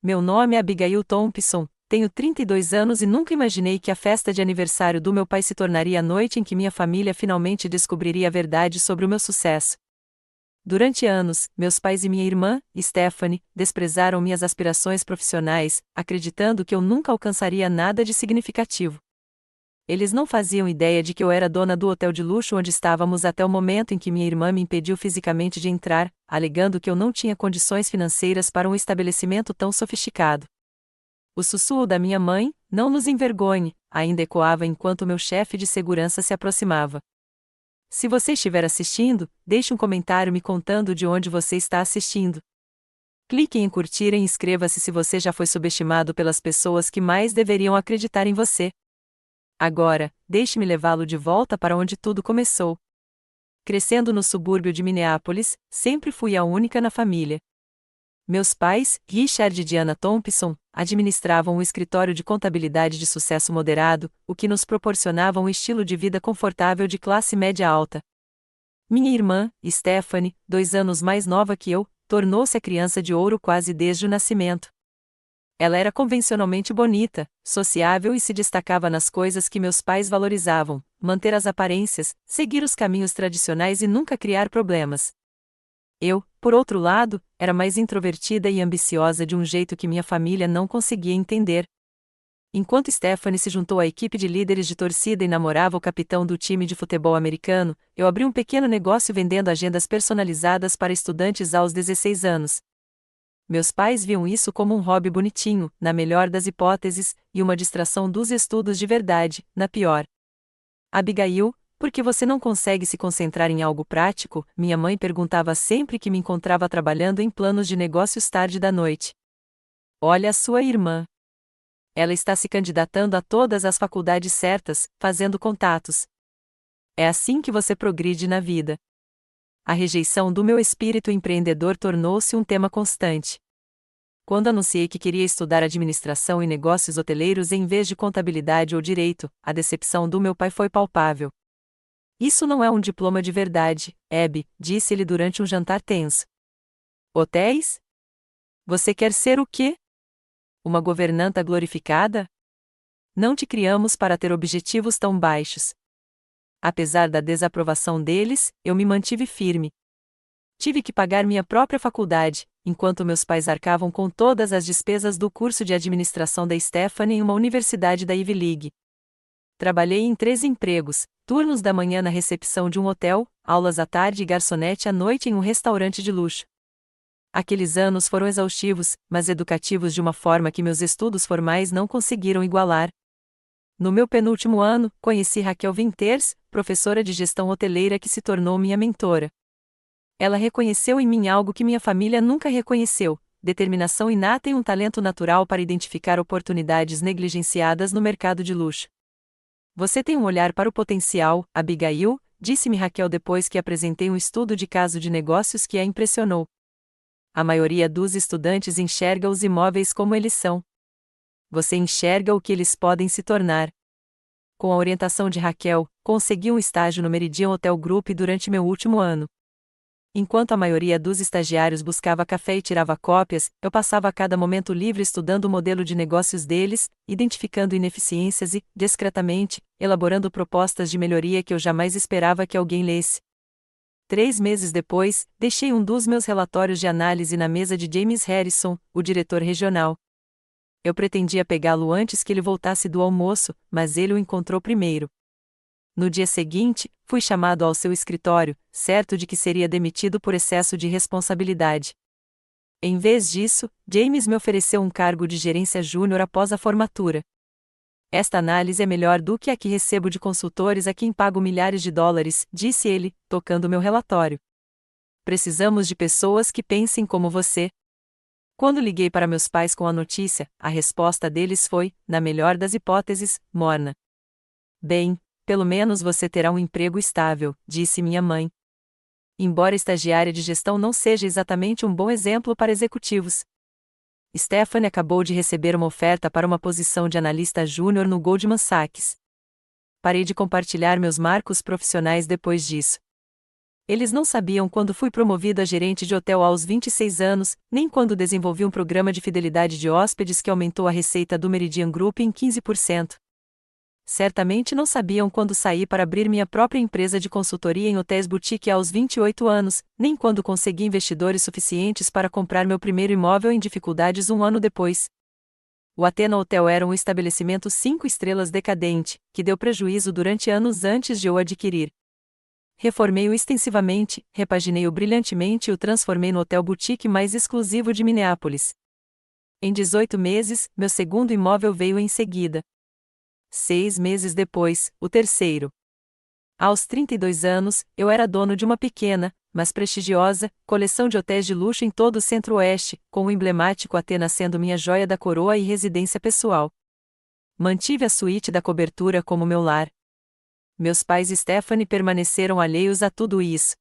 Meu nome é Abigail Thompson, tenho 32 anos e nunca imaginei que a festa de aniversário do meu pai se tornaria a noite em que minha família finalmente descobriria a verdade sobre o meu sucesso. Durante anos, meus pais e minha irmã, Stephanie, desprezaram minhas aspirações profissionais, acreditando que eu nunca alcançaria nada de significativo. Eles não faziam ideia de que eu era dona do hotel de luxo onde estávamos até o momento em que minha irmã me impediu fisicamente de entrar, alegando que eu não tinha condições financeiras para um estabelecimento tão sofisticado. O sussurro da minha mãe, "Não nos envergonhe", ainda ecoava enquanto meu chefe de segurança se aproximava. Se você estiver assistindo, deixe um comentário me contando de onde você está assistindo. Clique em curtir e inscreva-se se você já foi subestimado pelas pessoas que mais deveriam acreditar em você. Agora, deixe-me levá-lo de volta para onde tudo começou. Crescendo no subúrbio de Minneapolis, sempre fui a única na família. Meus pais, Richard e Diana Thompson, administravam um escritório de contabilidade de sucesso moderado, o que nos proporcionava um estilo de vida confortável de classe média alta. Minha irmã, Stephanie, 2 anos mais nova que eu, tornou-se a criança de ouro quase desde o nascimento. Ela era convencionalmente bonita, sociável e se destacava nas coisas que meus pais valorizavam: manter as aparências, seguir os caminhos tradicionais e nunca criar problemas. Eu, por outro lado, era mais introvertida e ambiciosa de um jeito que minha família não conseguia entender. Enquanto Stephanie se juntou à equipe de líderes de torcida e namorava o capitão do time de futebol americano, eu abri um pequeno negócio vendendo agendas personalizadas para estudantes aos 16 anos. Meus pais viam isso como um hobby bonitinho, na melhor das hipóteses, e uma distração dos estudos de verdade, na pior. Abigail, por que você não consegue se concentrar em algo prático? Minha mãe perguntava sempre que me encontrava trabalhando em planos de negócios tarde da noite. Olha a sua irmã. Ela está se candidatando a todas as faculdades certas, fazendo contatos. É assim que você progride na vida. A rejeição do meu espírito empreendedor tornou-se um tema constante. Quando anunciei que queria estudar administração e negócios hoteleiros em vez de contabilidade ou direito, a decepção do meu pai foi palpável. Isso não é um diploma de verdade, Abby, disse-ele durante um jantar tenso. Hotéis? Você quer ser o quê? Uma governanta glorificada? Não te criamos para ter objetivos tão baixos. Apesar da desaprovação deles, eu me mantive firme. Tive que pagar minha própria faculdade, enquanto meus pais arcavam com todas as despesas do curso de administração da Stephanie em uma universidade da Ivy League. Trabalhei em 3 empregos: turnos da manhã na recepção de um hotel, aulas à tarde e garçonete à noite em um restaurante de luxo. Aqueles anos foram exaustivos, mas educativos de uma forma que meus estudos formais não conseguiram igualar. No meu penúltimo ano, conheci Raquel Winters, professora de gestão hoteleira que se tornou minha mentora. Ela reconheceu em mim algo que minha família nunca reconheceu: determinação inata e um talento natural para identificar oportunidades negligenciadas no mercado de luxo. Você tem um olhar para o potencial, Abigail, disse-me Raquel depois que apresentei um estudo de caso de negócios que a impressionou. A maioria dos estudantes enxerga os imóveis como eles são. Você enxerga o que eles podem se tornar. Com a orientação de Raquel, consegui um estágio no Meridian Hotel Group durante meu último ano. Enquanto a maioria dos estagiários buscava café e tirava cópias, eu passava a cada momento livre estudando o modelo de negócios deles, identificando ineficiências e, discretamente, elaborando propostas de melhoria que eu jamais esperava que alguém lesse. 3 meses depois, deixei um dos meus relatórios de análise na mesa de James Harrison, o diretor regional. Eu pretendia pegá-lo antes que ele voltasse do almoço, mas ele o encontrou primeiro. No dia seguinte, fui chamado ao seu escritório, certo de que seria demitido por excesso de responsabilidade. Em vez disso, James me ofereceu um cargo de gerência júnior após a formatura. Esta análise é melhor do que a que recebo de consultores a quem pago milhares de dólares, disse ele, tocando meu relatório. Precisamos de pessoas que pensem como você. Quando liguei para meus pais com a notícia, a resposta deles foi, na melhor das hipóteses, morna. Bem, pelo menos você terá um emprego estável, disse minha mãe. Embora estagiária de gestão não seja exatamente um bom exemplo para executivos. Stephanie acabou de receber uma oferta para uma posição de analista júnior no Goldman Sachs. Parei de compartilhar meus marcos profissionais depois disso. Eles não sabiam quando fui promovido a gerente de hotel aos 26 anos, nem quando desenvolvi um programa de fidelidade de hóspedes que aumentou a receita do Meridian Group em 15%. Certamente não sabiam quando saí para abrir minha própria empresa de consultoria em hotéis boutique aos 28 anos, nem quando consegui investidores suficientes para comprar meu primeiro imóvel em dificuldades um ano depois. O Athena Hotel era um estabelecimento 5 estrelas decadente, que deu prejuízo durante anos antes de eu adquirir. Reformei-o extensivamente, repaginei-o brilhantemente e o transformei no hotel boutique mais exclusivo de Minneapolis. Em 18 meses, meu segundo imóvel veio em seguida. 6 meses depois, o terceiro. Aos 32 anos, eu era dono de uma pequena, mas prestigiosa, coleção de hotéis de luxo em todo o Centro-Oeste, com o emblemático Athena sendo minha joia da coroa e residência pessoal. Mantive a suíte da cobertura como meu lar. Meus pais e Stephanie permaneceram alheios a tudo isso.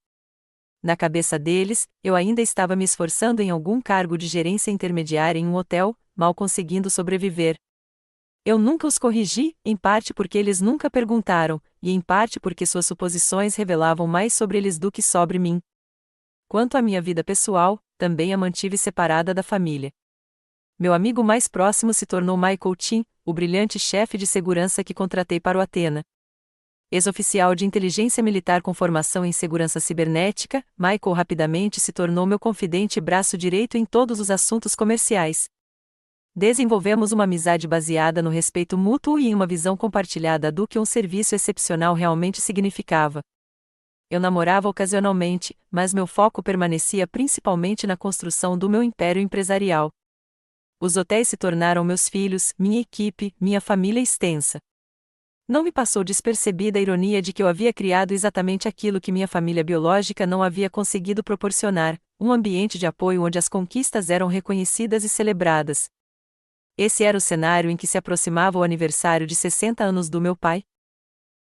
Na cabeça deles, eu ainda estava me esforçando em algum cargo de gerência intermediária em um hotel, mal conseguindo sobreviver. Eu nunca os corrigi, em parte porque eles nunca perguntaram, e em parte porque suas suposições revelavam mais sobre eles do que sobre mim. Quanto à minha vida pessoal, também a mantive separada da família. Meu amigo mais próximo se tornou Michael Chin, o brilhante chefe de segurança que contratei para o Athena. Ex-oficial de inteligência militar com formação em segurança cibernética, Michael rapidamente se tornou meu confidente e braço direito em todos os assuntos comerciais. Desenvolvemos uma amizade baseada no respeito mútuo e em uma visão compartilhada do que um serviço excepcional realmente significava. Eu namorava ocasionalmente, mas meu foco permanecia principalmente na construção do meu império empresarial. Os hotéis se tornaram meus filhos, minha equipe, minha família extensa. Não me passou despercebida a ironia de que eu havia criado exatamente aquilo que minha família biológica não havia conseguido proporcionar, um ambiente de apoio onde as conquistas eram reconhecidas e celebradas. Esse era o cenário em que se aproximava o aniversário de 60 anos do meu pai.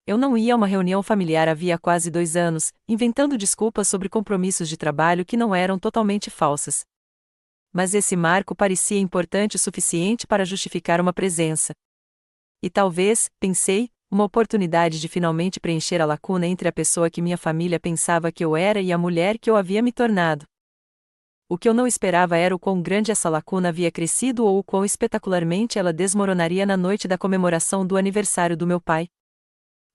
Eu não ia a uma reunião familiar havia quase 2 anos, inventando desculpas sobre compromissos de trabalho que não eram totalmente falsas. Mas esse marco parecia importante o suficiente para justificar uma presença. E talvez, pensei, uma oportunidade de finalmente preencher a lacuna entre a pessoa que minha família pensava que eu era e a mulher que eu havia me tornado. O que eu não esperava era o quão grande essa lacuna havia crescido ou o quão espetacularmente ela desmoronaria na noite da comemoração do aniversário do meu pai.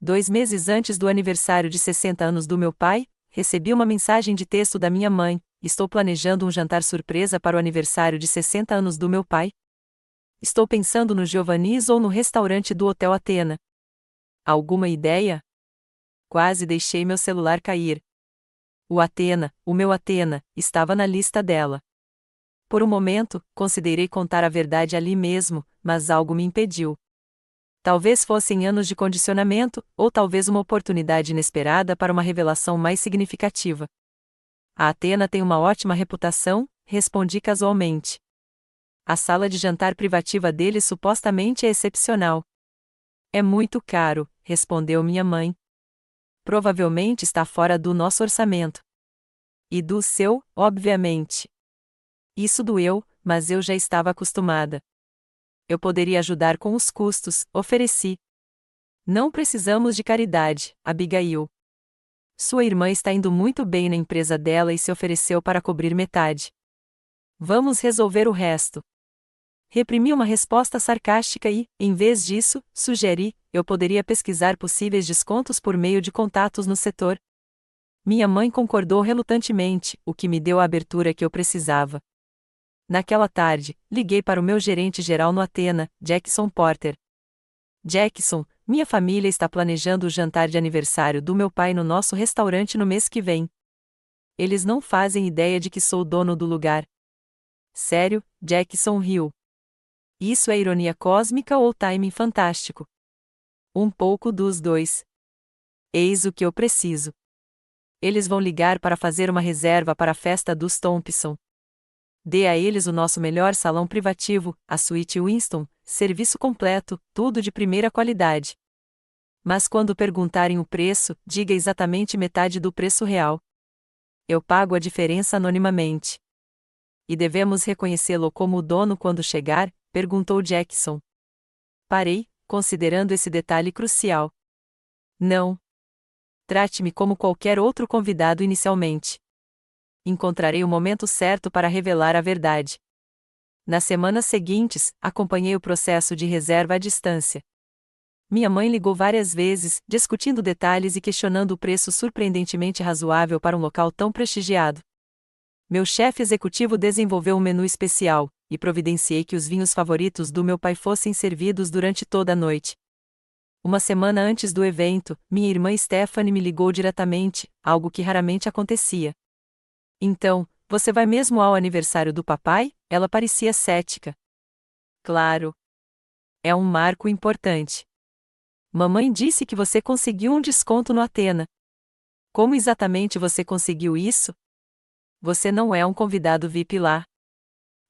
2 meses antes do aniversário de 60 anos do meu pai, recebi uma mensagem de texto da minha mãe: estou planejando um jantar surpresa para o aniversário de 60 anos do meu pai. Estou pensando no Giovanni's ou no restaurante do Hotel Athena. Alguma ideia? Quase deixei meu celular cair. O Athena, o meu Athena, estava na lista dela. Por um momento, considerei contar a verdade ali mesmo, mas algo me impediu. Talvez fossem anos de condicionamento, ou talvez uma oportunidade inesperada para uma revelação mais significativa. A Athena tem uma ótima reputação, respondi casualmente. A sala de jantar privativa deles supostamente é excepcional. É muito caro, respondeu minha mãe. Provavelmente está fora do nosso orçamento. E do seu, obviamente. Isso doeu, mas eu já estava acostumada. Eu poderia ajudar com os custos, ofereci. Não precisamos de caridade, Abigail. Sua irmã está indo muito bem na empresa dela e se ofereceu para cobrir metade. Vamos resolver o resto. Reprimi uma resposta sarcástica e, em vez disso, sugeri, eu poderia pesquisar possíveis descontos por meio de contatos no setor. Minha mãe concordou relutantemente, o que me deu a abertura que eu precisava. Naquela tarde, liguei para o meu gerente geral no Athena, Jackson Porter. Jackson, minha família está planejando o jantar de aniversário do meu pai no nosso restaurante no mês que vem. Eles não fazem ideia de que sou o dono do lugar. Sério, Jackson riu. Isso é ironia cósmica ou timing fantástico? Um pouco dos dois. Eis o que eu preciso. Eles vão ligar para fazer uma reserva para a festa dos Thompson. Dê a eles o nosso melhor salão privativo, a suíte Winston, serviço completo, tudo de primeira qualidade. Mas quando perguntarem o preço, diga exatamente metade do preço real. Eu pago a diferença anonimamente. E devemos reconhecê-lo como o dono quando chegar? Perguntou Jackson. Parei, considerando esse detalhe crucial. Não. Trate-me como qualquer outro convidado inicialmente. Encontrarei o momento certo para revelar a verdade. Nas semanas seguintes, acompanhei o processo de reserva à distância. Minha mãe ligou várias vezes, discutindo detalhes e questionando o preço surpreendentemente razoável para um local tão prestigiado. Meu chefe executivo desenvolveu um menu especial, e providenciei que os vinhos favoritos do meu pai fossem servidos durante toda a noite. Uma semana antes do evento, minha irmã Stephanie me ligou diretamente, algo que raramente acontecia. Então, você vai mesmo ao aniversário do papai? Ela parecia cética. Claro. É um marco importante. Mamãe disse que você conseguiu um desconto no Athena. Como exatamente você conseguiu isso? Você não é um convidado VIP lá.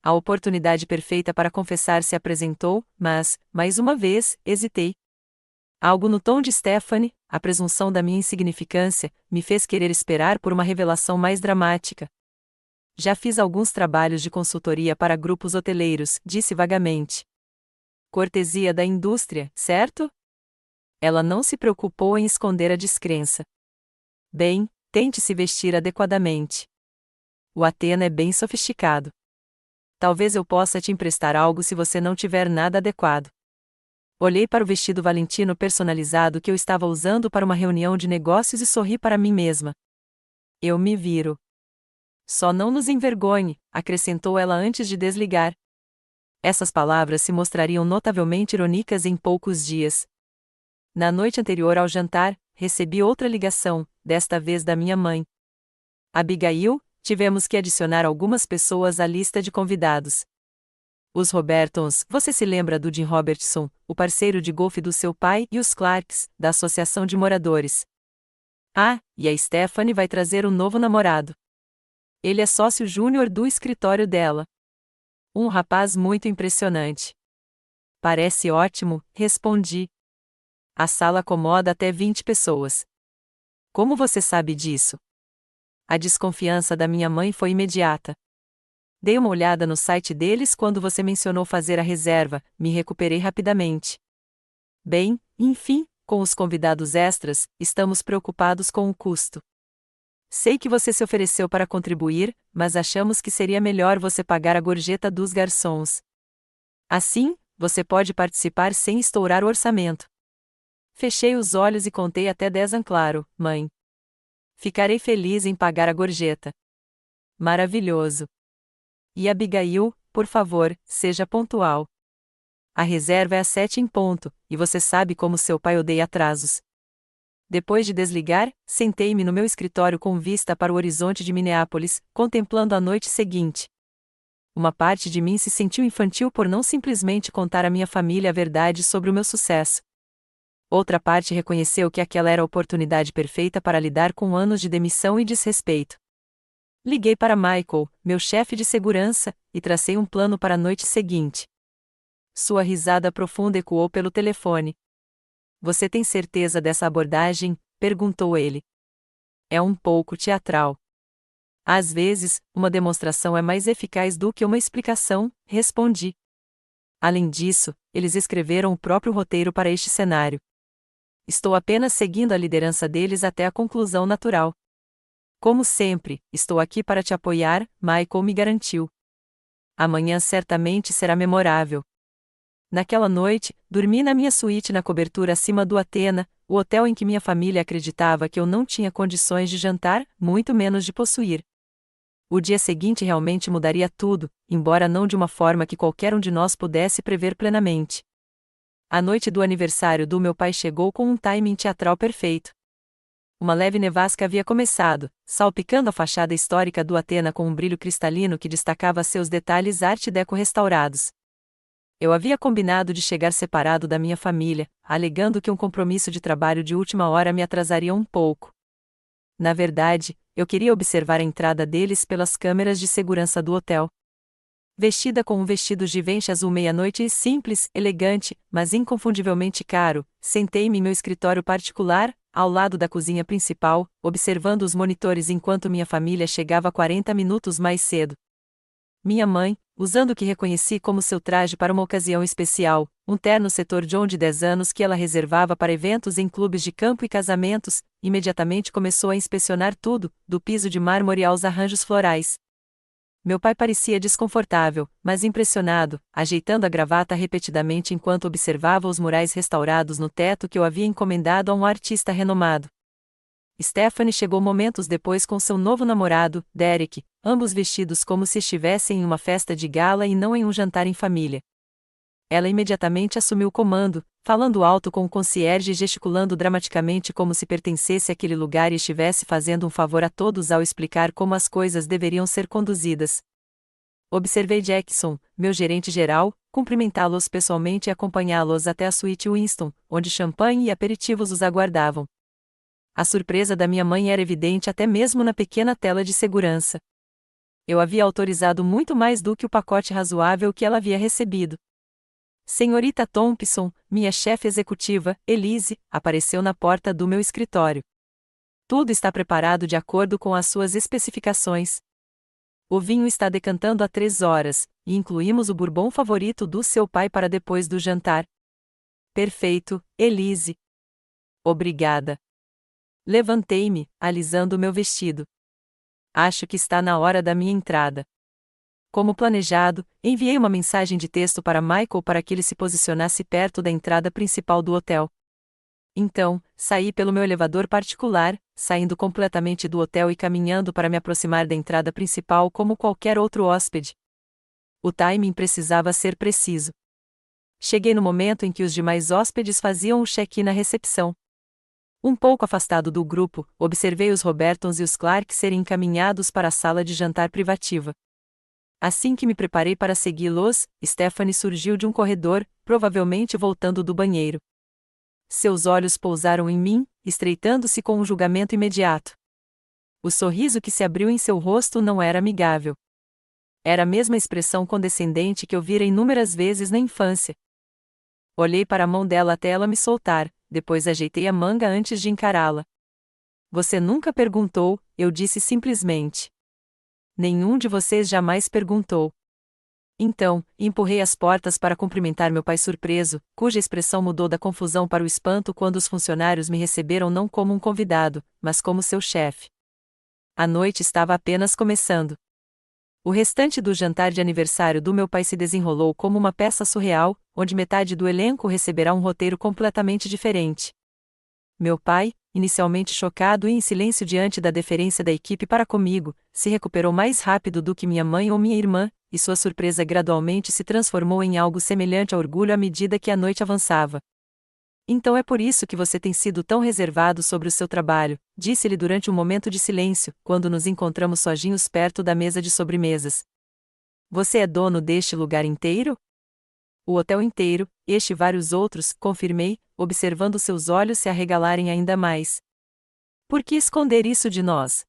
A oportunidade perfeita para confessar se apresentou, mas, mais uma vez, hesitei. Algo no tom de Stephanie, a presunção da minha insignificância, me fez querer esperar por uma revelação mais dramática. Já fiz alguns trabalhos de consultoria para grupos hoteleiros, disse vagamente. Cortesia da indústria, certo? Ela não se preocupou em esconder a descrença. Bem, tente se vestir adequadamente. O Athena é bem sofisticado. Talvez eu possa te emprestar algo se você não tiver nada adequado. Olhei para o vestido valentino personalizado que eu estava usando para uma reunião de negócios e sorri para mim mesma. Eu me viro. Só não nos envergonhe, acrescentou ela antes de desligar. Essas palavras se mostrariam notavelmente irônicas em poucos dias. Na noite anterior ao jantar, recebi outra ligação, desta vez da minha mãe. Abigail, tivemos que adicionar algumas pessoas à lista de convidados. Os Robertons, você se lembra do Jim Robertson, o parceiro de golfe do seu pai, e os Clarks, da Associação de Moradores. Ah, e a Stephanie vai trazer um novo namorado. Ele é sócio júnior do escritório dela. Um rapaz muito impressionante. Parece ótimo, respondi. A sala acomoda até 20 pessoas. Como você sabe disso? A desconfiança da minha mãe foi imediata. Dei uma olhada no site deles quando você mencionou fazer a reserva, me recuperei rapidamente. Bem, enfim, com os convidados extras, estamos preocupados com o custo. Sei que você se ofereceu para contribuir, mas achamos que seria melhor você pagar a gorjeta dos garçons. Assim, você pode participar sem estourar o orçamento. Fechei os olhos e contei até 10 claro, mãe. Ficarei feliz em pagar a gorjeta. Maravilhoso. E Abigail, por favor, seja pontual. A reserva é às 7 em ponto, e você sabe como seu pai odeia atrasos. Depois de desligar, sentei-me no meu escritório com vista para o horizonte de Minneapolis, contemplando a noite seguinte. Uma parte de mim se sentiu infantil por não simplesmente contar à minha família a verdade sobre o meu sucesso. Outra parte reconheceu que aquela era a oportunidade perfeita para lidar com anos de demissão e desrespeito. Liguei para Michael, meu chefe de segurança, e tracei um plano para a noite seguinte. Sua risada profunda ecoou pelo telefone. Você tem certeza dessa abordagem? Perguntou ele. É um pouco teatral. Às vezes, uma demonstração é mais eficaz do que uma explicação, respondi. Além disso, eles escreveram o próprio roteiro para este cenário. Estou apenas seguindo a liderança deles até a conclusão natural. Como sempre, estou aqui para te apoiar, Michael me garantiu. Amanhã certamente será memorável. Naquela noite, dormi na minha suíte na cobertura acima do Athena, o hotel em que minha família acreditava que eu não tinha condições de jantar, muito menos de possuir. O dia seguinte realmente mudaria tudo, embora não de uma forma que qualquer um de nós pudesse prever plenamente. A noite do aniversário do meu pai chegou com um timing teatral perfeito. Uma leve nevasca havia começado, salpicando a fachada histórica do Athena com um brilho cristalino que destacava seus detalhes art deco restaurados. Eu havia combinado de chegar separado da minha família, alegando que um compromisso de trabalho de última hora me atrasaria um pouco. Na verdade, eu queria observar a entrada deles pelas câmeras de segurança do hotel. Vestida com um vestido Givenchy azul meia-noite simples, elegante, mas inconfundivelmente caro, sentei-me em meu escritório particular, ao lado da cozinha principal, observando os monitores enquanto minha família chegava 40 minutos mais cedo. Minha mãe, usando o que reconheci como seu traje para uma ocasião especial, um terno setor John de 10 anos que ela reservava para eventos em clubes de campo e casamentos. Imediatamente começou a inspecionar tudo, do piso de mármore aos arranjos florais. Meu pai parecia desconfortável, mas impressionado, ajeitando a gravata repetidamente enquanto observava os murais restaurados no teto que eu havia encomendado a um artista renomado. Stephanie chegou momentos depois com seu novo namorado, Derek, ambos vestidos como se estivessem em uma festa de gala e não em um jantar em família. Ela imediatamente assumiu o comando, falando alto com o concierge e gesticulando dramaticamente como se pertencesse àquele lugar e estivesse fazendo um favor a todos ao explicar como as coisas deveriam ser conduzidas. Observei Jackson, meu gerente geral, cumprimentá-los pessoalmente e acompanhá-los até a suíte Winston, onde champanhe e aperitivos os aguardavam. A surpresa da minha mãe era evidente até mesmo na pequena tela de segurança. Eu havia autorizado muito mais do que o pacote razoável que ela havia recebido. Senhorita Thompson, minha chefe executiva, Elise, apareceu na porta do meu escritório. Tudo está preparado de acordo com as suas especificações. O vinho está decantando há 3 horas, e incluímos o bourbon favorito do seu pai para depois do jantar. Perfeito, Elise. Obrigada. Levantei-me, alisando meu vestido. Acho que está na hora da minha entrada. Como planejado, enviei uma mensagem de texto para Michael para que ele se posicionasse perto da entrada principal do hotel. Então, saí pelo meu elevador particular, saindo completamente do hotel e caminhando para me aproximar da entrada principal como qualquer outro hóspede. O timing precisava ser preciso. Cheguei no momento em que os demais hóspedes faziam o check-in na recepção. Um pouco afastado do grupo, observei os Robertons e os Clark serem encaminhados para a sala de jantar privativa. Assim que me preparei para segui-los, Stephanie surgiu de um corredor, provavelmente voltando do banheiro. Seus olhos pousaram em mim, estreitando-se com um julgamento imediato. O sorriso que se abriu em seu rosto não era amigável. Era a mesma expressão condescendente que eu vira inúmeras vezes na infância. Olhei para a mão dela até ela me soltar, depois ajeitei a manga antes de encará-la. Você nunca perguntou, eu disse simplesmente. Nenhum de vocês jamais perguntou. Então, empurrei as portas para cumprimentar meu pai surpreso, cuja expressão mudou da confusão para o espanto quando os funcionários me receberam não como um convidado, mas como seu chefe. A noite estava apenas começando. O restante do jantar de aniversário do meu pai se desenrolou como uma peça surreal, onde metade do elenco receberá um roteiro completamente diferente. Meu pai, inicialmente chocado e em silêncio diante da deferência da equipe para comigo, se recuperou mais rápido do que minha mãe ou minha irmã, e sua surpresa gradualmente se transformou em algo semelhante a orgulho à medida que a noite avançava. Então é por isso que você tem sido tão reservado sobre o seu trabalho, disse-lhe durante um momento de silêncio, quando nos encontramos sozinhos perto da mesa de sobremesas. Você é dono deste lugar inteiro? O hotel inteiro, este e vários outros, confirmei, observando seus olhos se arregalarem ainda mais. Por que esconder isso de nós?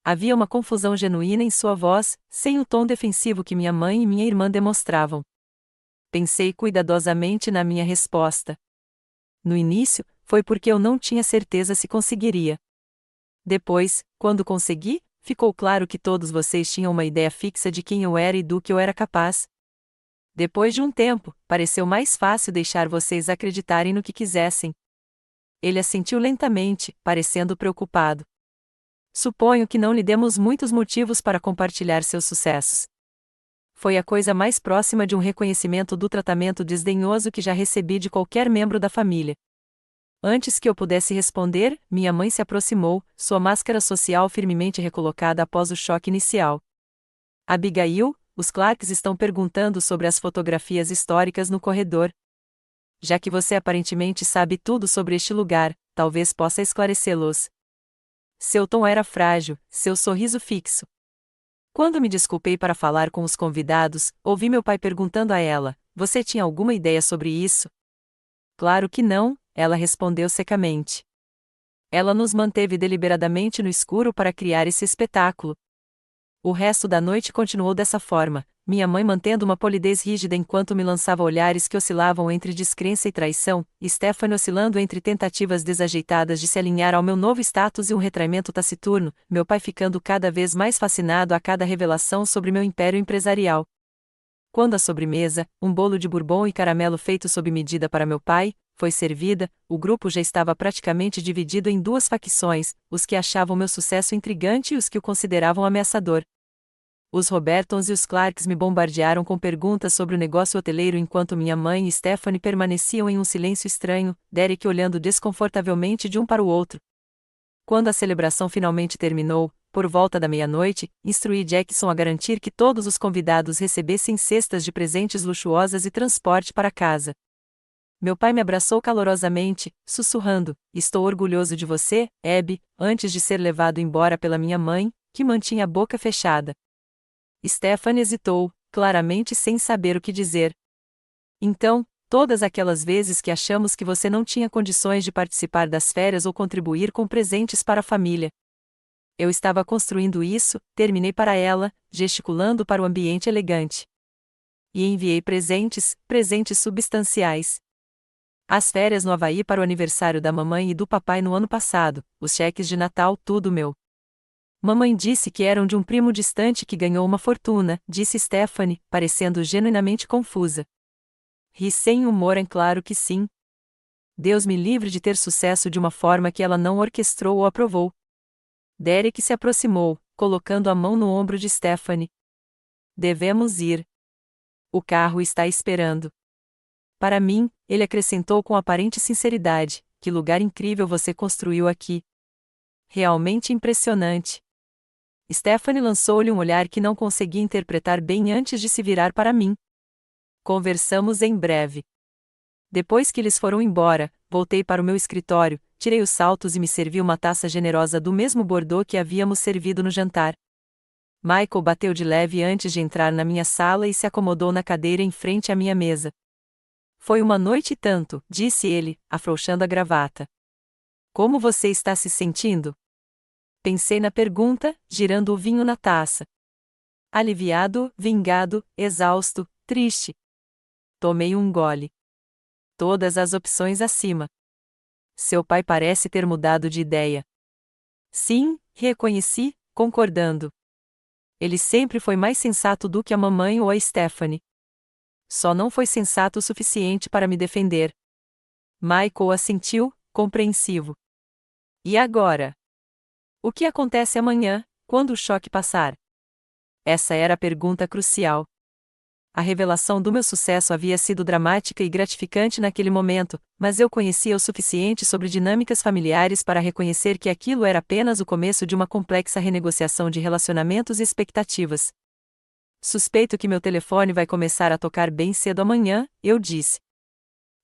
Havia uma confusão genuína em sua voz, sem o tom defensivo que minha mãe e minha irmã demonstravam. Pensei cuidadosamente na minha resposta. No início, foi porque eu não tinha certeza se conseguiria. Depois, quando consegui, ficou claro que todos vocês tinham uma ideia fixa de quem eu era e do que eu era capaz. Depois de um tempo, pareceu mais fácil deixar vocês acreditarem no que quisessem. Ele assentiu lentamente, parecendo preocupado. Suponho que não lhe demos muitos motivos para compartilhar seus sucessos. Foi a coisa mais próxima de um reconhecimento do tratamento desdenhoso que já recebi de qualquer membro da família. Antes que eu pudesse responder, minha mãe se aproximou, sua máscara social firmemente recolocada após o choque inicial. Abigail, os Clarks estão perguntando sobre as fotografias históricas no corredor. Já que você aparentemente sabe tudo sobre este lugar, talvez possa esclarecê-los. Seu tom era frágil, seu sorriso fixo. Quando me desculpei para falar com os convidados, ouvi meu pai perguntando a ela: você tinha alguma ideia sobre isso? Claro que não, ela respondeu secamente. Ela nos manteve deliberadamente no escuro para criar esse espetáculo. O resto da noite continuou dessa forma, minha mãe mantendo uma polidez rígida enquanto me lançava olhares que oscilavam entre descrença e traição, Stephanie oscilando entre tentativas desajeitadas de se alinhar ao meu novo status e um retraimento taciturno, meu pai ficando cada vez mais fascinado a cada revelação sobre meu império empresarial. Quando a sobremesa, um bolo de bourbon e caramelo feito sob medida para meu pai, foi servida, o grupo já estava praticamente dividido em duas facções, os que achavam meu sucesso intrigante e os que o consideravam ameaçador. Os Robertons e os Clarks me bombardearam com perguntas sobre o negócio hoteleiro enquanto minha mãe e Stephanie permaneciam em um silêncio estranho, Derek olhando desconfortavelmente de um para o outro. Quando a celebração finalmente terminou, por volta da meia-noite, instruí Jackson a garantir que todos os convidados recebessem cestas de presentes luxuosas e transporte para casa. Meu pai me abraçou calorosamente, sussurrando: "Estou orgulhoso de você, Abby", antes de ser levado embora pela minha mãe, que mantinha a boca fechada. Stephanie hesitou, claramente sem saber o que dizer. "Então, todas aquelas vezes que achamos que você não tinha condições de participar das férias ou contribuir com presentes para a família. Eu estava construindo isso", terminei para ela, gesticulando para o ambiente elegante. "E enviei presentes substanciais. As férias no Havaí para o aniversário da mamãe e do papai no ano passado, os cheques de Natal, tudo meu. Mamãe disse que eram de um primo distante que ganhou uma fortuna", disse Stephanie, parecendo genuinamente confusa. Ri sem humor, é claro que sim. Deus me livre de ter sucesso de uma forma que ela não orquestrou ou aprovou. Derek se aproximou, colocando a mão no ombro de Stephanie. "Devemos ir. O carro está esperando." Para mim, ele acrescentou com aparente sinceridade: "Que lugar incrível você construiu aqui. Realmente impressionante." Stephanie lançou-lhe um olhar que não conseguia interpretar bem antes de se virar para mim. "Conversamos em breve." Depois que eles foram embora, voltei para o meu escritório, tirei os saltos e me servi uma taça generosa do mesmo Bordeaux que havíamos servido no jantar. Michael bateu de leve antes de entrar na minha sala e se acomodou na cadeira em frente à minha mesa. "Foi uma noite e tanto", disse ele, afrouxando a gravata. "Como você está se sentindo?" Pensei na pergunta, girando o vinho na taça. Aliviado, vingado, exausto, triste. Tomei um gole. Todas as opções acima. Seu pai parece ter mudado de ideia. Sim, reconheci, concordando. Ele sempre foi mais sensato do que a mamãe ou a Stephanie. Só não foi sensato o suficiente para me defender. Michael assentiu, compreensivo. "E agora? O que acontece amanhã, quando o choque passar?" Essa era a pergunta crucial. A revelação do meu sucesso havia sido dramática e gratificante naquele momento, mas eu conhecia o suficiente sobre dinâmicas familiares para reconhecer que aquilo era apenas o começo de uma complexa renegociação de relacionamentos e expectativas. "Suspeito que meu telefone vai começar a tocar bem cedo amanhã", eu disse.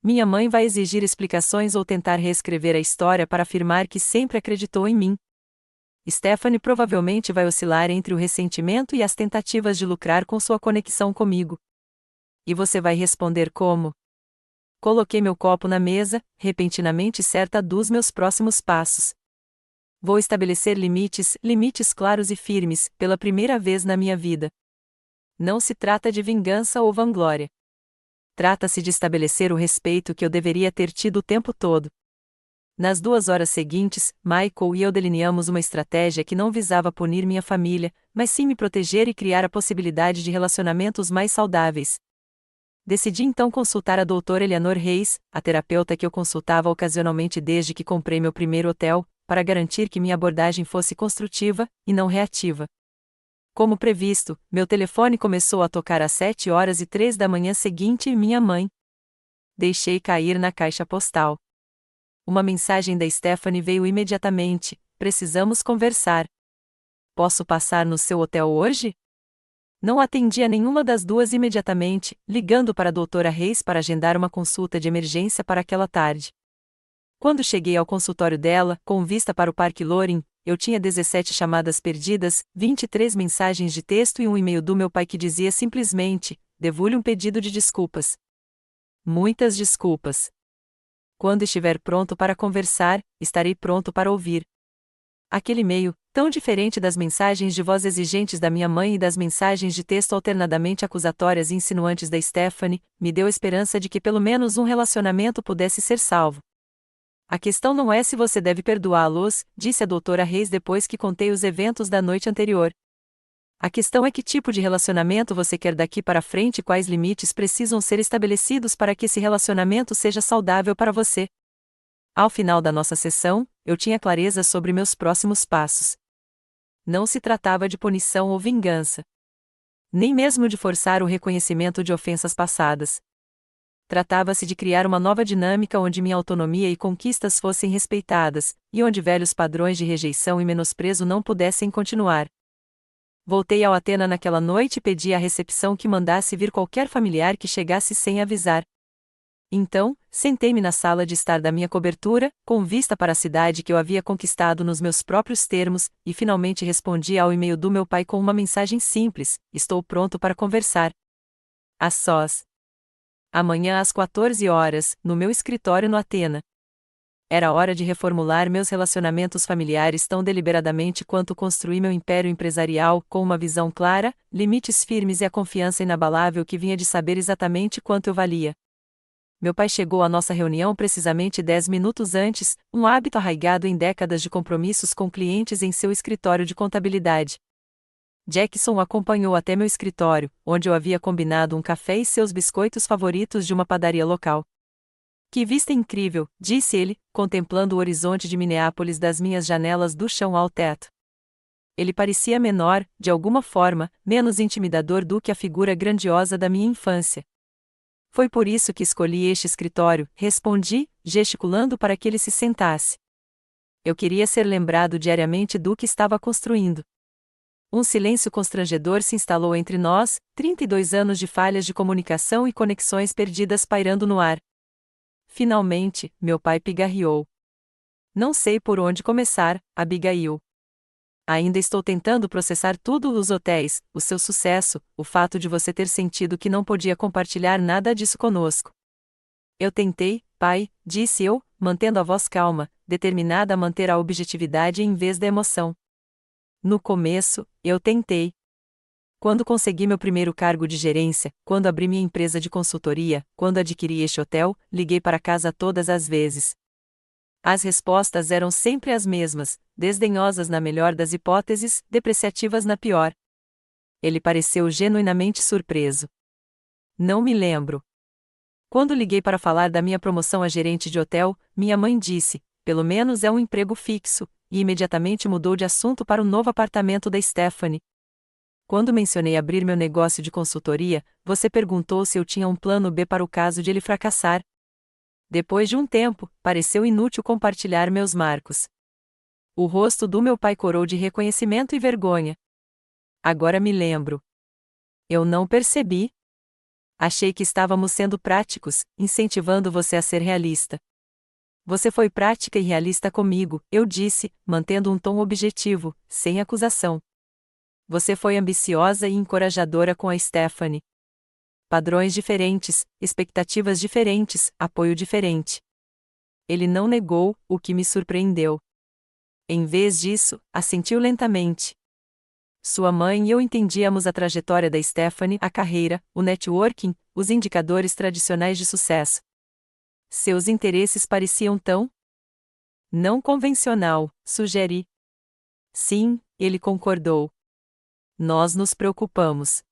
"Minha mãe vai exigir explicações ou tentar reescrever a história para afirmar que sempre acreditou em mim. Stephanie provavelmente vai oscilar entre o ressentimento e as tentativas de lucrar com sua conexão comigo. E você vai responder como?" Coloquei meu copo na mesa, repentinamente certa dos meus próximos passos. "Vou estabelecer limites claros e firmes, pela primeira vez na minha vida. Não se trata de vingança ou vanglória. Trata-se de estabelecer o respeito que eu deveria ter tido o tempo todo." Nas 2 horas seguintes, Michael e eu delineamos uma estratégia que não visava punir minha família, mas sim me proteger e criar a possibilidade de relacionamentos mais saudáveis. Decidi então consultar a doutora Eleanor Reis, a terapeuta que eu consultava ocasionalmente desde que comprei meu primeiro hotel, para garantir que minha abordagem fosse construtiva, e não reativa. Como previsto, meu telefone começou a tocar às 7h03 da manhã seguinte e minha mãe. Deixei cair na caixa postal. Uma mensagem da Stephanie veio imediatamente: "Precisamos conversar. Posso passar no seu hotel hoje?" Não atendi a nenhuma das duas imediatamente, ligando para a doutora Reis para agendar uma consulta de emergência para aquela tarde. Quando cheguei ao consultório dela, com vista para o Parque Loring, eu tinha 17 chamadas perdidas, 23 mensagens de texto e um e-mail do meu pai que dizia simplesmente: "Devo-lhe um pedido de desculpas. Muitas desculpas. Quando estiver pronto para conversar, estarei pronto para ouvir." Aquele e-mail, tão diferente das mensagens de voz exigentes da minha mãe e das mensagens de texto alternadamente acusatórias e insinuantes da Stephanie, me deu a esperança de que pelo menos um relacionamento pudesse ser salvo. "A questão não é se você deve perdoá-los", disse a doutora Reis depois que contei os eventos da noite anterior. A questão é que tipo de relacionamento você quer daqui para frente e quais limites precisam ser estabelecidos para que esse relacionamento seja saudável para você. Ao final da nossa sessão, eu tinha clareza sobre meus próximos passos. Não se tratava de punição ou vingança. Nem mesmo de forçar o reconhecimento de ofensas passadas. Tratava-se de criar uma nova dinâmica onde minha autonomia e conquistas fossem respeitadas, e onde velhos padrões de rejeição e menosprezo não pudessem continuar. Voltei ao Atena naquela noite e pedi à recepção que mandasse vir qualquer familiar que chegasse sem avisar. Então, sentei-me na sala de estar da minha cobertura, com vista para a cidade que eu havia conquistado nos meus próprios termos, e finalmente respondi ao e-mail do meu pai com uma mensagem simples: estou pronto para conversar. A sós. Amanhã às 14 horas, no meu escritório no Atena. Era hora de reformular meus relacionamentos familiares tão deliberadamente quanto construir meu império empresarial, com uma visão clara, limites firmes e a confiança inabalável que vinha de saber exatamente quanto eu valia. Meu pai chegou à nossa reunião precisamente 10 minutos antes, um hábito arraigado em décadas de compromissos com clientes em seu escritório de contabilidade. Jackson o acompanhou até meu escritório, onde eu havia combinado um café e seus biscoitos favoritos de uma padaria local. Que vista incrível, disse ele, contemplando o horizonte de Minneapolis das minhas janelas do chão ao teto. Ele parecia menor, de alguma forma, menos intimidador do que a figura grandiosa da minha infância. Foi por isso que escolhi este escritório, respondi, gesticulando para que ele se sentasse. Eu queria ser lembrado diariamente do que estava construindo. Um silêncio constrangedor se instalou entre nós, 32 anos de falhas de comunicação e conexões perdidas pairando no ar. Finalmente, meu pai pigarreou. Não sei por onde começar, Abigail. Ainda estou tentando processar tudo os hotéis, o seu sucesso, o fato de você ter sentido que não podia compartilhar nada disso conosco. Eu tentei, pai, disse eu, mantendo a voz calma, determinada a manter a objetividade em vez da emoção. No começo, eu tentei. Quando consegui meu primeiro cargo de gerência, quando abri minha empresa de consultoria, quando adquiri este hotel, liguei para casa todas as vezes. As respostas eram sempre as mesmas, desdenhosas na melhor das hipóteses, depreciativas na pior. Ele pareceu genuinamente surpreso. Não me lembro. Quando liguei para falar da minha promoção a gerente de hotel, minha mãe disse: pelo menos é um emprego fixo, e imediatamente mudou de assunto para o novo apartamento da Stephanie. Quando mencionei abrir meu negócio de consultoria, você perguntou se eu tinha um plano B para o caso de ele fracassar. Depois de um tempo, pareceu inútil compartilhar meus marcos. O rosto do meu pai corou de reconhecimento e vergonha. Agora me lembro. Eu não percebi. Achei que estávamos sendo práticos, incentivando você a ser realista. Você foi prática e realista comigo, eu disse, mantendo um tom objetivo, sem acusação. Você foi ambiciosa e encorajadora com a Stephanie. Padrões diferentes, expectativas diferentes, apoio diferente. Ele não negou, o que me surpreendeu. Em vez disso, assentiu lentamente. Sua mãe e eu entendíamos a trajetória da Stephanie, a carreira, o networking, os indicadores tradicionais de sucesso. Seus interesses pareciam tão não convencional, sugeri. Sim, ele concordou. Nós nos preocupamos.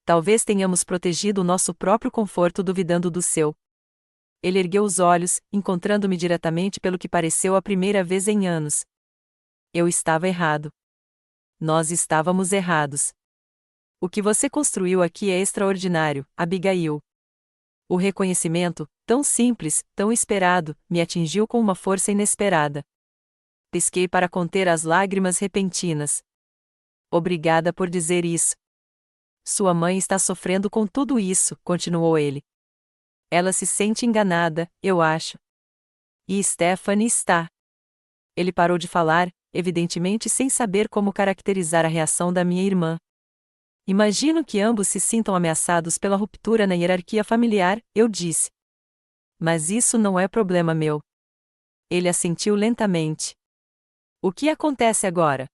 Talvez tenhamos protegido o nosso próprio conforto duvidando do seu. Ele ergueu os olhos, encontrando-me diretamente pelo que pareceu a primeira vez em anos. Eu estava errado. Nós estávamos errados. O que você construiu aqui é extraordinário, Abigail. O reconhecimento, tão simples, tão esperado, me atingiu com uma força inesperada. Pisquei para conter as lágrimas repentinas. Obrigada por dizer isso. Sua mãe está sofrendo com tudo isso, continuou ele. Ela se sente enganada, eu acho. E Stephanie está. Ele parou de falar, evidentemente sem saber como caracterizar a reação da minha irmã. Imagino que ambos se sintam ameaçados pela ruptura na hierarquia familiar, eu disse. Mas isso não é problema meu. Ele assentiu lentamente. O que acontece agora?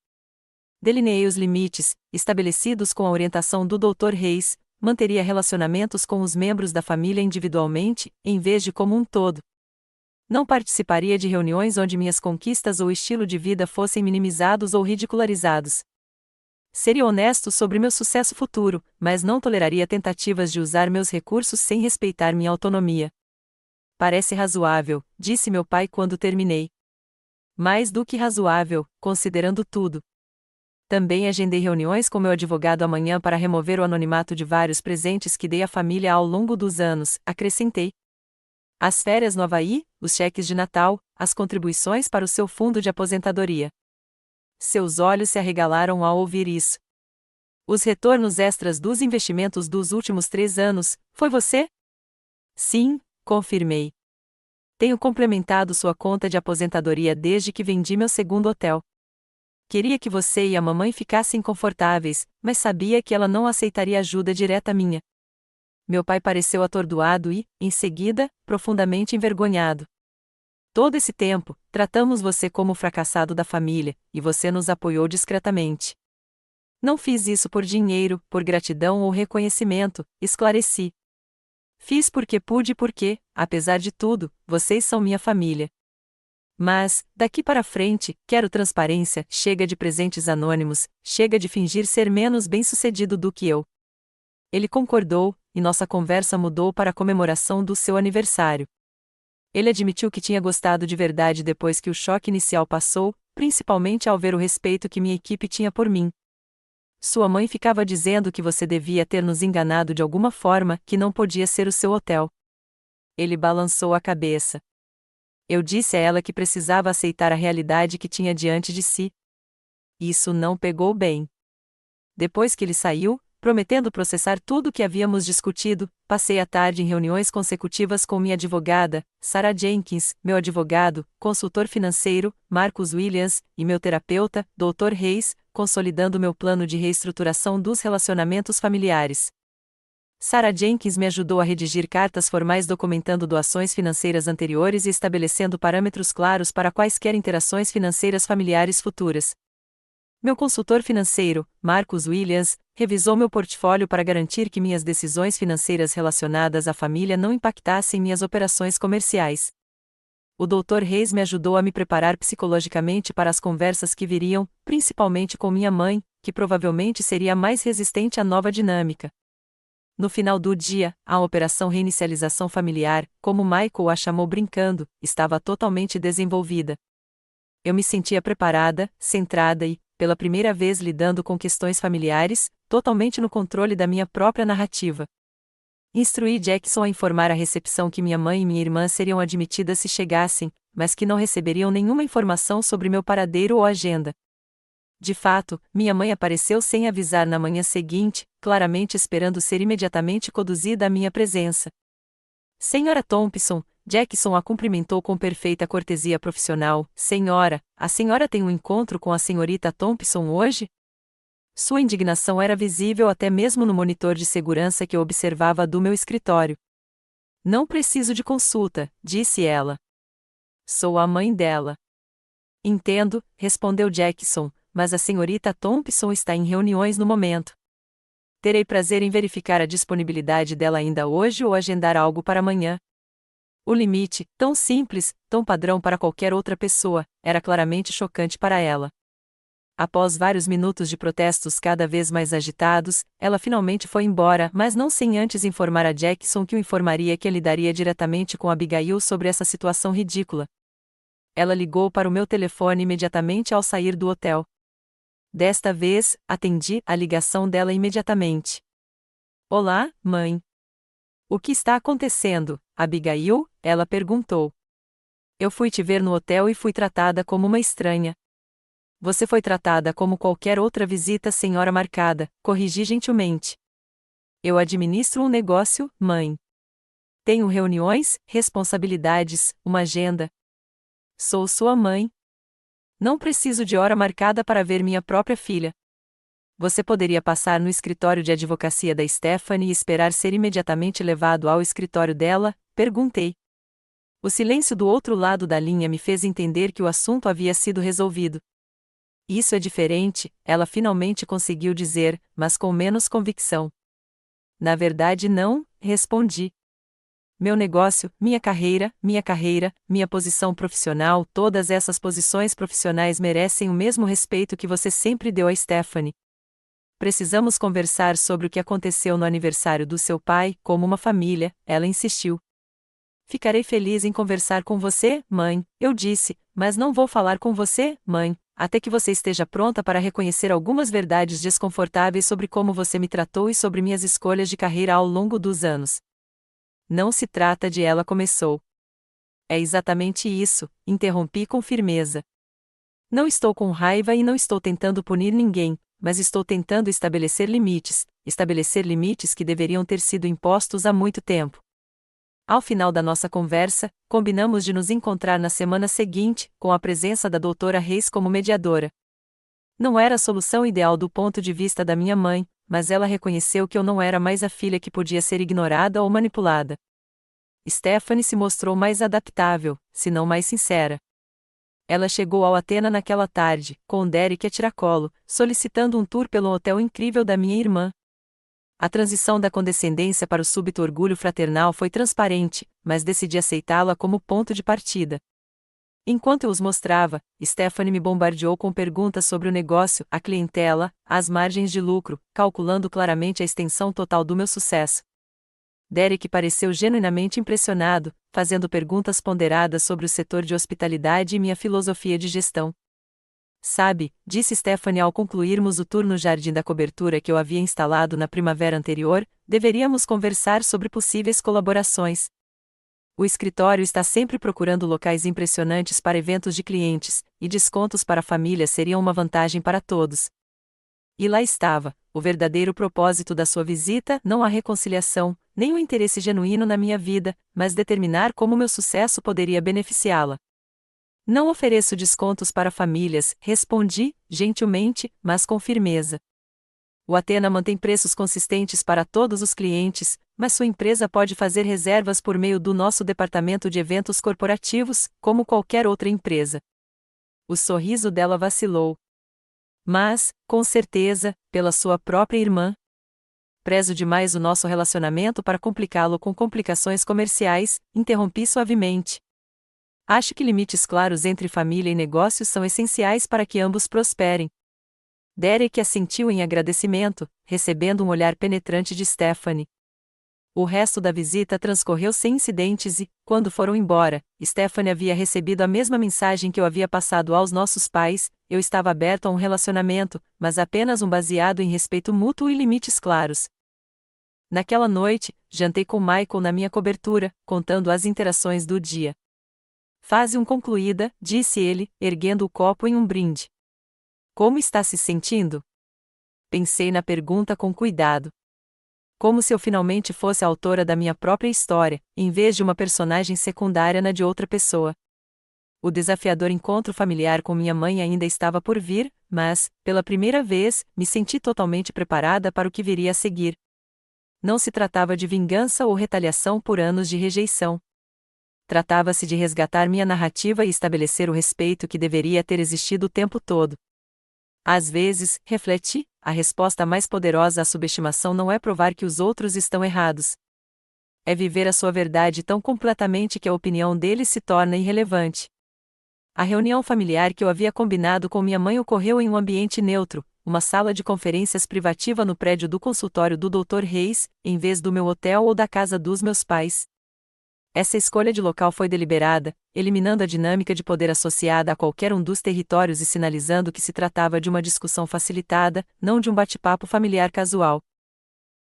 Delineei os limites, estabelecidos com a orientação do Dr. Reis, manteria relacionamentos com os membros da família individualmente, em vez de como um todo. Não participaria de reuniões onde minhas conquistas ou estilo de vida fossem minimizados ou ridicularizados. Seria honesto sobre meu sucesso futuro, mas não toleraria tentativas de usar meus recursos sem respeitar minha autonomia. Parece razoável, disse meu pai quando terminei. Mais do que razoável, considerando tudo. Também agendei reuniões com meu advogado amanhã para remover o anonimato de vários presentes que dei à família ao longo dos anos, acrescentei. As férias no Havaí, os cheques de Natal, as contribuições para o seu fundo de aposentadoria. Seus olhos se arregalaram ao ouvir isso. Os retornos extras dos investimentos dos últimos 3 anos, foi você? Sim, confirmei. Tenho complementado sua conta de aposentadoria desde que vendi meu segundo hotel. Queria que você e a mamãe ficassem confortáveis, mas sabia que ela não aceitaria ajuda direta minha. Meu pai pareceu atordoado e, em seguida, profundamente envergonhado. Todo esse tempo, tratamos você como o fracassado da família, e você nos apoiou discretamente. Não fiz isso por dinheiro, por gratidão ou reconhecimento, esclareci. Fiz porque pude e porque, apesar de tudo, vocês são minha família. Mas, daqui para frente, quero transparência, chega de presentes anônimos, chega de fingir ser menos bem-sucedido do que eu. Ele concordou, e nossa conversa mudou para a comemoração do seu aniversário. Ele admitiu que tinha gostado de verdade depois que o choque inicial passou, principalmente ao ver o respeito que minha equipe tinha por mim. Sua mãe ficava dizendo que você devia ter nos enganado de alguma forma, que não podia ser o seu hotel. Ele balançou a cabeça. Eu disse a ela que precisava aceitar a realidade que tinha diante de si. Isso não pegou bem. Depois que ele saiu, prometendo processar tudo o que havíamos discutido, passei a tarde em reuniões consecutivas com minha advogada, Sarah Jenkins, meu advogado, consultor financeiro, Marcus Williams, e meu terapeuta, Dr. Reis, consolidando meu plano de reestruturação dos relacionamentos familiares. Sarah Jenkins me ajudou a redigir cartas formais documentando doações financeiras anteriores e estabelecendo parâmetros claros para quaisquer interações financeiras familiares futuras. Meu consultor financeiro, Marcus Williams, revisou meu portfólio para garantir que minhas decisões financeiras relacionadas à família não impactassem minhas operações comerciais. O Dr. Reis me ajudou a me preparar psicologicamente para as conversas que viriam, principalmente com minha mãe, que provavelmente seria mais resistente à nova dinâmica. No final do dia, a operação reinicialização familiar, como Michael a chamou brincando, estava totalmente desenvolvida. Eu me sentia preparada, centrada e, pela primeira vez lidando com questões familiares, totalmente no controle da minha própria narrativa. Instruí Jackson a informar a recepção que minha mãe e minha irmã seriam admitidas se chegassem, mas que não receberiam nenhuma informação sobre meu paradeiro ou agenda. De fato, minha mãe apareceu sem avisar na manhã seguinte, claramente esperando ser imediatamente conduzida à minha presença. Senhora Thompson, Jackson a cumprimentou com perfeita cortesia profissional. Senhora, a senhora tem um encontro com a senhorita Thompson hoje? Sua indignação era visível até mesmo no monitor de segurança que eu observava do meu escritório. Não preciso de consulta, disse ela. Sou a mãe dela. Entendo, respondeu Jackson, mas a senhorita Thompson está em reuniões no momento. Terei prazer em verificar a disponibilidade dela ainda hoje ou agendar algo para amanhã. O limite, tão simples, tão padrão para qualquer outra pessoa, era claramente chocante para ela. Após vários minutos de protestos cada vez mais agitados, ela finalmente foi embora, mas não sem antes informar a Jackson que o informaria que ele lidaria diretamente com Abigail sobre essa situação ridícula. Ela ligou para o meu telefone imediatamente ao sair do hotel. Desta vez, atendi a ligação dela imediatamente. Olá, mãe. O que está acontecendo, Abigail? Ela perguntou. Eu fui te ver no hotel e fui tratada como uma estranha. Você foi tratada como qualquer outra visita sem hora marcada, corrigi gentilmente. Eu administro um negócio, mãe. Tenho reuniões, responsabilidades, uma agenda. Sou sua mãe. Não preciso de hora marcada para ver minha própria filha. Você poderia passar no escritório de advocacia da Stephanie e esperar ser imediatamente levado ao escritório dela? Perguntei. O silêncio do outro lado da linha me fez entender que o assunto havia sido resolvido. Isso é diferente, ela finalmente conseguiu dizer, mas com menos convicção. Na verdade não, respondi. Meu negócio, minha carreira, minha posição profissional, todas essas posições profissionais merecem o mesmo respeito que você sempre deu a Stephanie. Precisamos conversar sobre o que aconteceu no aniversário do seu pai, como uma família, ela insistiu. Ficarei feliz em conversar com você, mãe, eu disse, mas não vou falar com você, mãe, até que você esteja pronta para reconhecer algumas verdades desconfortáveis sobre como você me tratou e sobre minhas escolhas de carreira ao longo dos anos. Não se trata de ela começou. É exatamente isso, interrompi com firmeza. Não estou com raiva e não estou tentando punir ninguém, mas estou tentando estabelecer limites que deveriam ter sido impostos há muito tempo. Ao final da nossa conversa, combinamos de nos encontrar na semana seguinte, com a presença da doutora Reis como mediadora. Não era a solução ideal do ponto de vista da minha mãe, mas ela reconheceu que eu não era mais a filha que podia ser ignorada ou manipulada. Stephanie se mostrou mais adaptável, se não mais sincera. Ela chegou ao Athena naquela tarde, com Derek a tiracolo, solicitando um tour pelo hotel incrível da minha irmã. A transição da condescendência para o súbito orgulho fraternal foi transparente, mas decidi aceitá-la como ponto de partida. Enquanto eu os mostrava, Stephanie me bombardeou com perguntas sobre o negócio, a clientela, as margens de lucro, calculando claramente a extensão total do meu sucesso. Derek pareceu genuinamente impressionado, fazendo perguntas ponderadas sobre o setor de hospitalidade e minha filosofia de gestão. Sabe, disse Stephanie ao concluirmos o tour no jardim da cobertura que eu havia instalado na primavera anterior, deveríamos conversar sobre possíveis colaborações. O escritório está sempre procurando locais impressionantes para eventos de clientes, e descontos para famílias seriam uma vantagem para todos. E lá estava, o verdadeiro propósito da sua visita, não a reconciliação, nem o interesse genuíno na minha vida, mas determinar como meu sucesso poderia beneficiá-la. Não ofereço descontos para famílias, respondi, gentilmente, mas com firmeza. O Athena mantém preços consistentes para todos os clientes, mas sua empresa pode fazer reservas por meio do nosso departamento de eventos corporativos, como qualquer outra empresa. O sorriso dela vacilou. Mas, com certeza, pela sua própria irmã. Prezo demais o nosso relacionamento para complicá-lo com complicações comerciais, interrompi suavemente. Acho que limites claros entre família e negócios são essenciais para que ambos prosperem. Derek assentiu em agradecimento, recebendo um olhar penetrante de Stephanie. O resto da visita transcorreu sem incidentes e, quando foram embora, Stephanie havia recebido a mesma mensagem que eu havia passado aos nossos pais: eu estava aberto a um relacionamento, mas apenas um baseado em respeito mútuo e limites claros. Naquela noite, jantei com Michael na minha cobertura, contando as interações do dia. Fase 1 concluída, disse ele, erguendo o copo em um brinde. Como está se sentindo? Pensei na pergunta com cuidado. Como se eu finalmente fosse a autora da minha própria história, em vez de uma personagem secundária na de outra pessoa. O desafiador encontro familiar com minha mãe ainda estava por vir, mas, pela primeira vez, me senti totalmente preparada para o que viria a seguir. Não se tratava de vingança ou retaliação por anos de rejeição. Tratava-se de resgatar minha narrativa e estabelecer o respeito que deveria ter existido o tempo todo. Às vezes, refleti, a resposta mais poderosa à subestimação não é provar que os outros estão errados. É viver a sua verdade tão completamente que a opinião deles se torna irrelevante. A reunião familiar que eu havia combinado com minha mãe ocorreu em um ambiente neutro, uma sala de conferências privativa no prédio do consultório do Dr. Reis, em vez do meu hotel ou da casa dos meus pais. Essa escolha de local foi deliberada, eliminando a dinâmica de poder associada a qualquer um dos territórios e sinalizando que se tratava de uma discussão facilitada, não de um bate-papo familiar casual.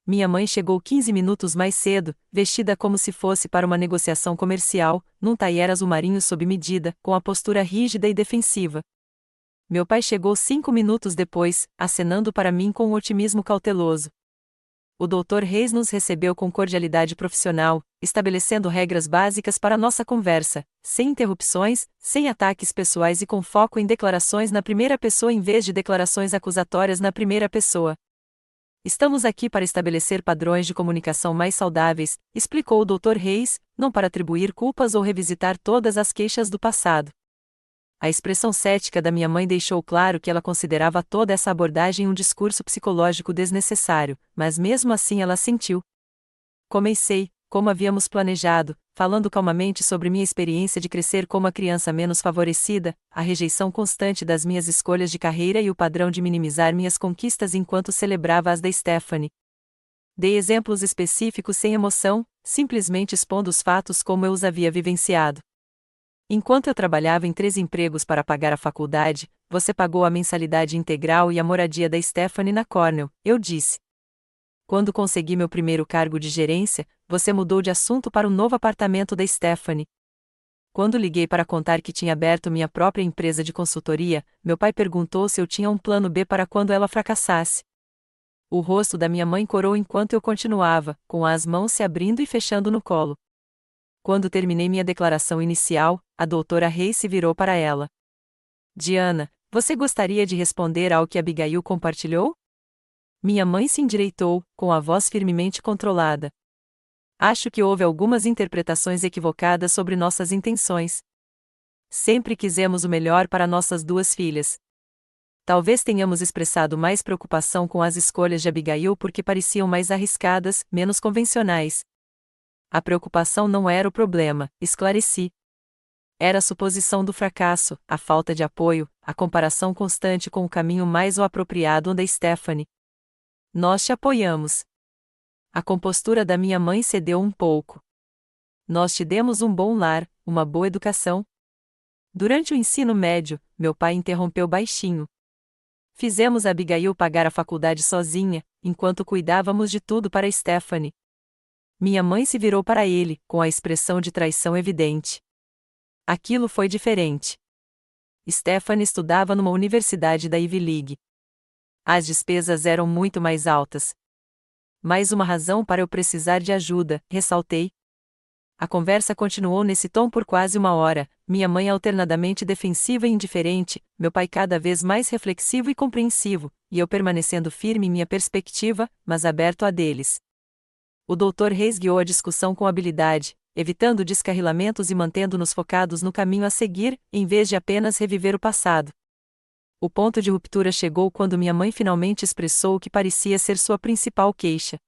Minha mãe chegou 15 minutos mais cedo, vestida como se fosse para uma negociação comercial, num taier azul marinho sob medida, com a postura rígida e defensiva. Meu pai chegou 5 minutos depois, acenando para mim com um otimismo cauteloso. O Dr. Reis nos recebeu com cordialidade profissional, estabelecendo regras básicas para nossa conversa, sem interrupções, sem ataques pessoais e com foco em declarações na primeira pessoa em vez de declarações acusatórias na primeira pessoa. Estamos aqui para estabelecer padrões de comunicação mais saudáveis, explicou o Dr. Reis, não para atribuir culpas ou revisitar todas as queixas do passado. A expressão cética da minha mãe deixou claro que ela considerava toda essa abordagem um discurso psicológico desnecessário, mas mesmo assim ela assentiu. Comecei, como havíamos planejado, falando calmamente sobre minha experiência de crescer como a criança menos favorecida, a rejeição constante das minhas escolhas de carreira e o padrão de minimizar minhas conquistas enquanto celebrava as da Stephanie. Dei exemplos específicos sem emoção, simplesmente expondo os fatos como eu os havia vivenciado. Enquanto eu trabalhava em 3 empregos para pagar a faculdade, você pagou a mensalidade integral e a moradia da Stephanie na Cornell, eu disse. Quando consegui meu primeiro cargo de gerência, você mudou de assunto para o novo apartamento da Stephanie. Quando liguei para contar que tinha aberto minha própria empresa de consultoria, meu pai perguntou se eu tinha um plano B para quando ela fracassasse. O rosto da minha mãe corou enquanto eu continuava, com as mãos se abrindo e fechando no colo. Quando terminei minha declaração inicial, a doutora Reis se virou para ela. Diana, você gostaria de responder ao que Abigail compartilhou? Minha mãe se endireitou, com a voz firmemente controlada. Acho que houve algumas interpretações equivocadas sobre nossas intenções. Sempre quisemos o melhor para nossas 2 filhas. Talvez tenhamos expressado mais preocupação com as escolhas de Abigail porque pareciam mais arriscadas, menos convencionais. A preocupação não era o problema, esclareci. Era a suposição do fracasso, a falta de apoio, a comparação constante com o caminho mais apropriado da Stephanie. Nós te apoiamos. A compostura da minha mãe cedeu um pouco. Nós te demos um bom lar, uma boa educação. Durante o ensino médio, meu pai interrompeu baixinho. Fizemos a Abigail pagar a faculdade sozinha, enquanto cuidávamos de tudo para Stephanie. Minha mãe se virou para ele, com a expressão de traição evidente. Aquilo foi diferente. Stephanie estudava numa universidade da Ivy League. As despesas eram muito mais altas. Mais uma razão para eu precisar de ajuda, ressaltei. A conversa continuou nesse tom por quase 1 hora, minha mãe alternadamente defensiva e indiferente, meu pai cada vez mais reflexivo e compreensivo, e eu permanecendo firme em minha perspectiva, mas aberto a deles. O Dr. Reis guiou a discussão com habilidade, evitando descarrilamentos e mantendo-nos focados no caminho a seguir, em vez de apenas reviver o passado. O ponto de ruptura chegou quando minha mãe finalmente expressou o que parecia ser sua principal queixa.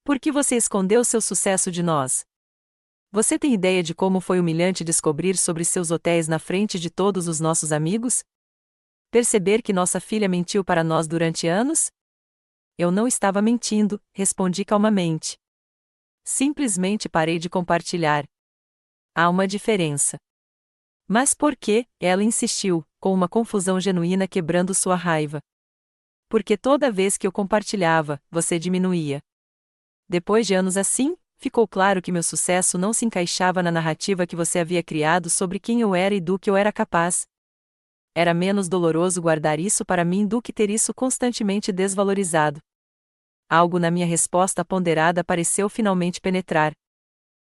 Por que você escondeu seu sucesso de nós? Você tem ideia de como foi humilhante descobrir sobre seus hotéis na frente de todos os nossos amigos? Perceber que nossa filha mentiu para nós durante anos? Eu não estava mentindo, respondi calmamente. Simplesmente parei de compartilhar. Há uma diferença. Mas por que? Ela insistiu, com uma confusão genuína quebrando sua raiva. Porque toda vez que eu compartilhava, você diminuía. Depois de anos assim, ficou claro que meu sucesso não se encaixava na narrativa que você havia criado sobre quem eu era e do que eu era capaz. Era menos doloroso guardar isso para mim do que ter isso constantemente desvalorizado. Algo na minha resposta ponderada pareceu finalmente penetrar.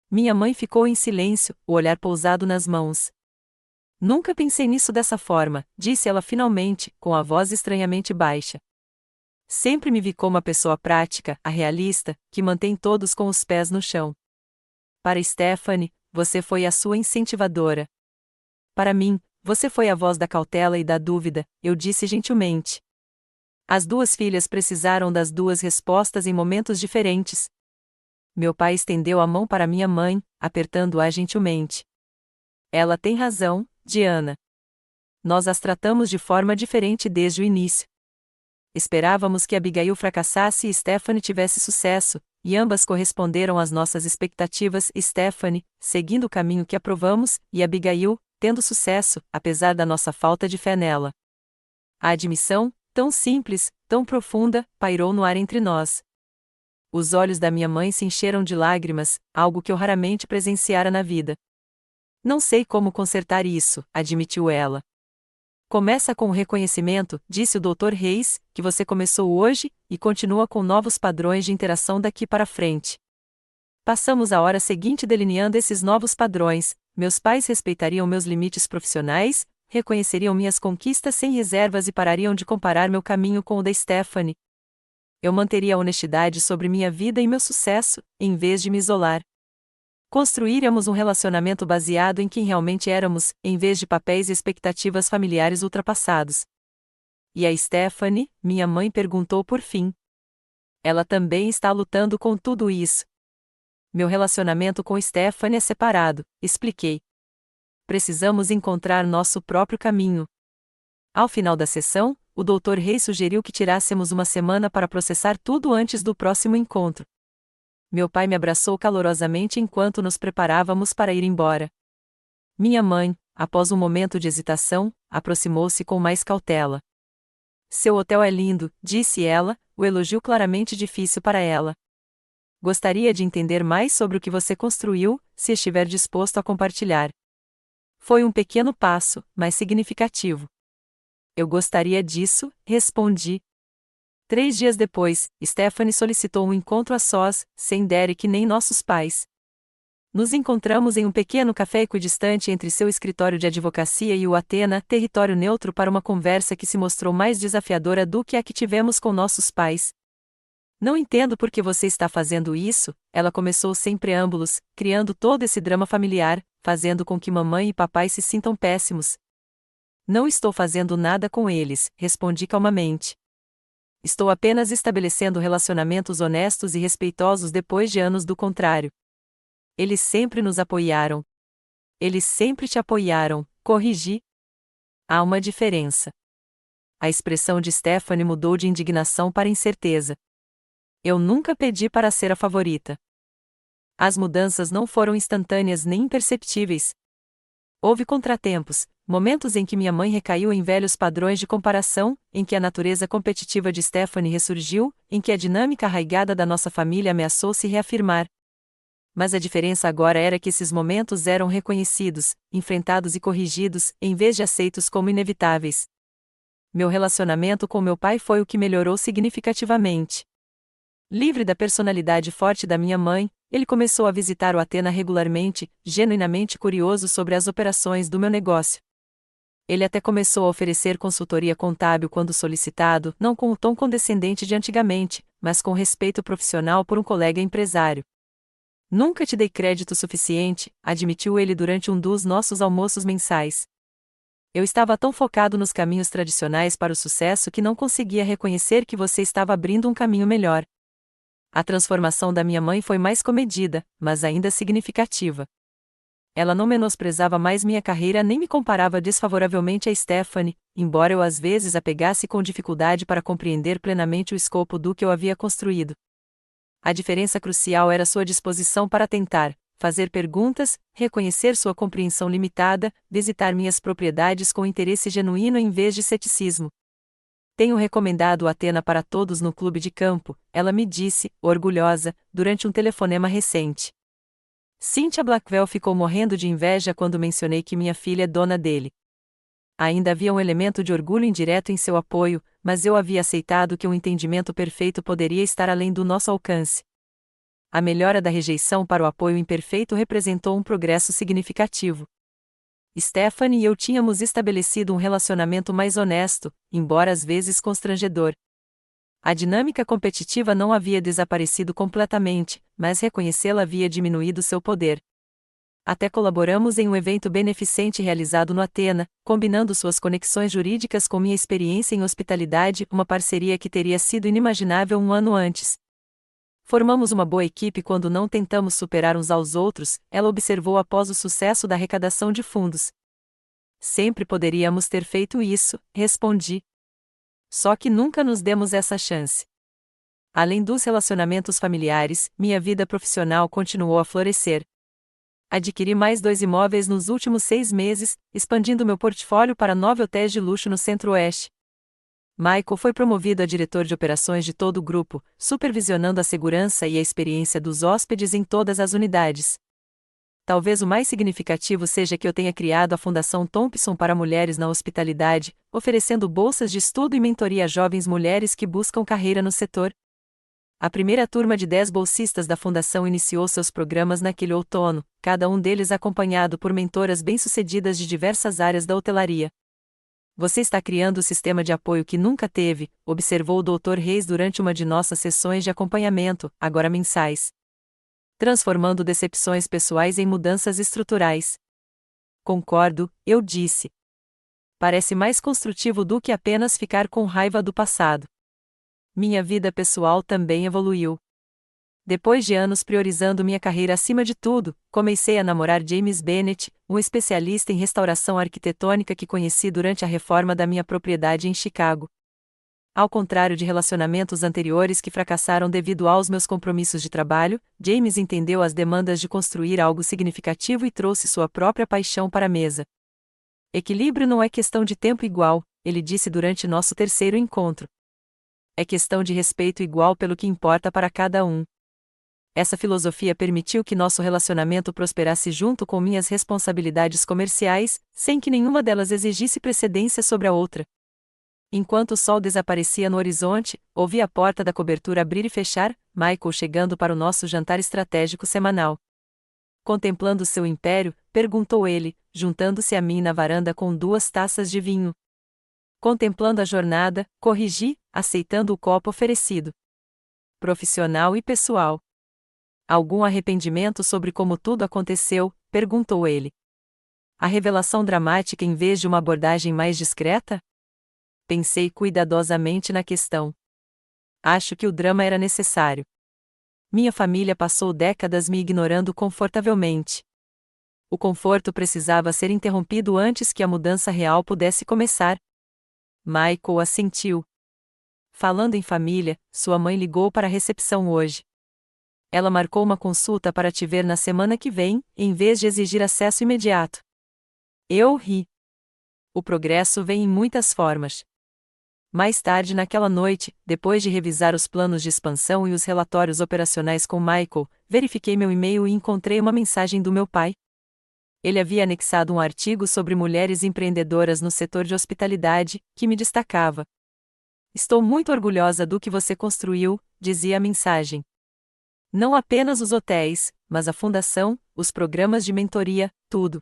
Minha mãe ficou em silêncio, o olhar pousado nas mãos. Nunca pensei nisso dessa forma, disse ela finalmente, com a voz estranhamente baixa. Sempre me vi como a pessoa prática, a realista, que mantém todos com os pés no chão. Para Stephanie, você foi a sua incentivadora. Para mim, você foi a voz da cautela e da dúvida, eu disse gentilmente. As 2 filhas precisaram das 2 respostas em momentos diferentes. Meu pai estendeu a mão para minha mãe, apertando-a gentilmente. Ela tem razão, Diana. Nós as tratamos de forma diferente desde o início. Esperávamos que Abigail fracassasse e Stephanie tivesse sucesso, e ambas corresponderam às nossas expectativas. Stephanie, seguindo o caminho que aprovamos, e Abigail, tendo sucesso, apesar da nossa falta de fé nela. A admissão, tão simples, tão profunda, pairou no ar entre nós. Os olhos da minha mãe se encheram de lágrimas, algo que eu raramente presenciara na vida. Não sei como consertar isso, admitiu ela. Começa com o reconhecimento, disse o Dr. Reis, que você começou hoje, e continua com novos padrões de interação daqui para frente. Passamos a hora seguinte delineando esses novos padrões. Meus pais respeitariam meus limites profissionais, reconheceriam minhas conquistas sem reservas e parariam de comparar meu caminho com o da Stephanie. Eu manteria a honestidade sobre minha vida e meu sucesso, em vez de me isolar. Construíríamos um relacionamento baseado em quem realmente éramos, em vez de papéis e expectativas familiares ultrapassados. E a Stephanie, minha mãe perguntou por fim. Ela também está lutando com tudo isso. Meu relacionamento com Stephanie é separado, expliquei. Precisamos encontrar nosso próprio caminho. Ao final da sessão, o Dr. Reis sugeriu que tirássemos uma semana para processar tudo antes do próximo encontro. Meu pai me abraçou calorosamente enquanto nos preparávamos para ir embora. Minha mãe, após um momento de hesitação, aproximou-se com mais cautela. Seu hotel é lindo, disse ela, o elogio claramente difícil para ela. Gostaria de entender mais sobre o que você construiu, se estiver disposto a compartilhar. Foi um pequeno passo, mas significativo. Eu gostaria disso, respondi. 3 dias depois, Stephanie solicitou um encontro a sós, sem Derek nem nossos pais. Nos encontramos em um pequeno café equidistante entre seu escritório de advocacia e o Athena, território neutro para uma conversa que se mostrou mais desafiadora do que a que tivemos com nossos pais. Não entendo por que você está fazendo isso, ela começou sem preâmbulos, criando todo esse drama familiar, fazendo com que mamãe e papai se sintam péssimos. Não estou fazendo nada com eles, respondi calmamente. Estou apenas estabelecendo relacionamentos honestos e respeitosos depois de anos do contrário. Eles sempre nos apoiaram. Eles sempre te apoiaram, corrigi. Há uma diferença. A expressão de Stephanie mudou de indignação para incerteza. Eu nunca pedi para ser a favorita. As mudanças não foram instantâneas nem imperceptíveis. Houve contratempos, momentos em que minha mãe recaiu em velhos padrões de comparação, em que a natureza competitiva de Stephanie ressurgiu, em que a dinâmica arraigada da nossa família ameaçou se reafirmar. Mas a diferença agora era que esses momentos eram reconhecidos, enfrentados e corrigidos, em vez de aceitos como inevitáveis. Meu relacionamento com meu pai foi o que melhorou significativamente. Livre da personalidade forte da minha mãe, ele começou a visitar o Athena regularmente, genuinamente curioso sobre as operações do meu negócio. Ele até começou a oferecer consultoria contábil quando solicitado, não com o tom condescendente de antigamente, mas com respeito profissional por um colega empresário. Nunca te dei crédito suficiente, admitiu ele durante um dos nossos almoços mensais. Eu estava tão focado nos caminhos tradicionais para o sucesso que não conseguia reconhecer que você estava abrindo um caminho melhor. A transformação da minha mãe foi mais comedida, mas ainda significativa. Ela não menosprezava mais minha carreira nem me comparava desfavoravelmente a Stephanie, embora eu às vezes a pegasse com dificuldade para compreender plenamente o escopo do que eu havia construído. A diferença crucial era sua disposição para tentar, fazer perguntas, reconhecer sua compreensão limitada, visitar minhas propriedades com interesse genuíno em vez de ceticismo. Tenho recomendado o Athena para todos no clube de campo, ela me disse, orgulhosa, durante um telefonema recente. Cynthia Blackwell ficou morrendo de inveja quando mencionei que minha filha é dona dele. Ainda havia um elemento de orgulho indireto em seu apoio, mas eu havia aceitado que um entendimento perfeito poderia estar além do nosso alcance. A melhora da rejeição para o apoio imperfeito representou um progresso significativo. Stephanie e eu tínhamos estabelecido um relacionamento mais honesto, embora às vezes constrangedor. A dinâmica competitiva não havia desaparecido completamente, mas reconhecê-la havia diminuído seu poder. Até colaboramos em um evento beneficente realizado no Athena, combinando suas conexões jurídicas com minha experiência em hospitalidade, uma parceria que teria sido inimaginável um ano antes. Formamos uma boa equipe quando não tentamos superar uns aos outros, ela observou após o sucesso da arrecadação de fundos. Sempre poderíamos ter feito isso, respondi. Só que nunca nos demos essa chance. Além dos relacionamentos familiares, minha vida profissional continuou a florescer. Adquiri mais 2 imóveis nos últimos 6 meses, expandindo meu portfólio para 9 hotéis de luxo no Centro-Oeste. Michael foi promovido a diretor de operações de todo o grupo, supervisionando a segurança e a experiência dos hóspedes em todas as unidades. Talvez o mais significativo seja que eu tenha criado a Fundação Thompson para Mulheres na Hospitalidade, oferecendo bolsas de estudo e mentoria a jovens mulheres que buscam carreira no setor. A primeira turma de 10 bolsistas da Fundação iniciou seus programas naquele outono, cada um deles acompanhado por mentoras bem-sucedidas de diversas áreas da hotelaria. Você está criando o sistema de apoio que nunca teve, observou o Dr. Reis durante uma de nossas sessões de acompanhamento, agora mensais. Transformando decepções pessoais em mudanças estruturais. Concordo, eu disse. Parece mais construtivo do que apenas ficar com raiva do passado. Minha vida pessoal também evoluiu. Depois de anos priorizando minha carreira acima de tudo, comecei a namorar James Bennett, um especialista em restauração arquitetônica que conheci durante a reforma da minha propriedade em Chicago. Ao contrário de relacionamentos anteriores que fracassaram devido aos meus compromissos de trabalho, James entendeu as demandas de construir algo significativo e trouxe sua própria paixão para a mesa. Equilíbrio não é questão de tempo igual, ele disse durante nosso terceiro encontro. É questão de respeito igual pelo que importa para cada um. Essa filosofia permitiu que nosso relacionamento prosperasse junto com minhas responsabilidades comerciais, sem que nenhuma delas exigisse precedência sobre a outra. Enquanto o sol desaparecia no horizonte, ouvi a porta da cobertura abrir e fechar, Michael chegando para o nosso jantar estratégico semanal. Contemplando seu império, perguntou ele, juntando-se a mim na varanda com 2 taças de vinho. Contemplando a jornada, corrigi, aceitando o copo oferecido. Profissional e pessoal. Algum arrependimento sobre como tudo aconteceu? Perguntou ele. A revelação dramática em vez de uma abordagem mais discreta? Pensei cuidadosamente na questão. Acho que o drama era necessário. Minha família passou décadas me ignorando confortavelmente. O conforto precisava ser interrompido antes que a mudança real pudesse começar. Michael assentiu. Falando em família, sua mãe ligou para a recepção hoje. Ela marcou uma consulta para te ver na semana que vem, em vez de exigir acesso imediato. Eu ri. O progresso vem em muitas formas. Mais tarde naquela noite, depois de revisar os planos de expansão e os relatórios operacionais com Michael, verifiquei meu e-mail e encontrei uma mensagem do meu pai. Ele havia anexado um artigo sobre mulheres empreendedoras no setor de hospitalidade, que me destacava. Estou muito orgulhosa do que você construiu, dizia a mensagem. Não apenas os hotéis, mas a fundação, os programas de mentoria, tudo.